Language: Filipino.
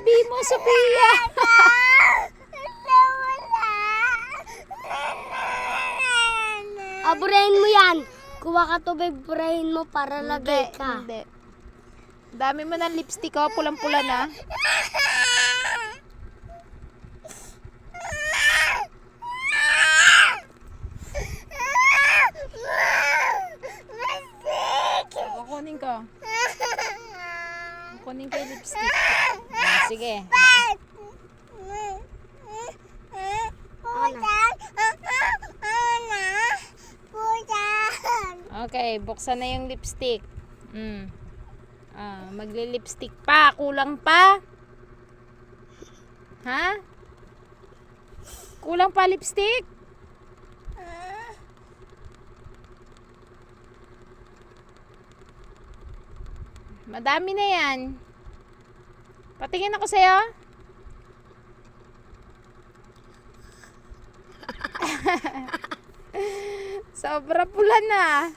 labi mo, Sophia. Burahin mo yan. Kuha ka tubig, burahin mo para lagay ka. Hindi. Dami mo ng lipstick, oh. Pulang-pula na. Kukunin ko. Kukunin ko yung lipstick. Sige. Okay, buksan na yung lipstick. Magli-lipstick pa. Kulang pa? Ha? Kulang pa lipstick? Madami na yan. Patingin ako sa'yo. Sobra pula na.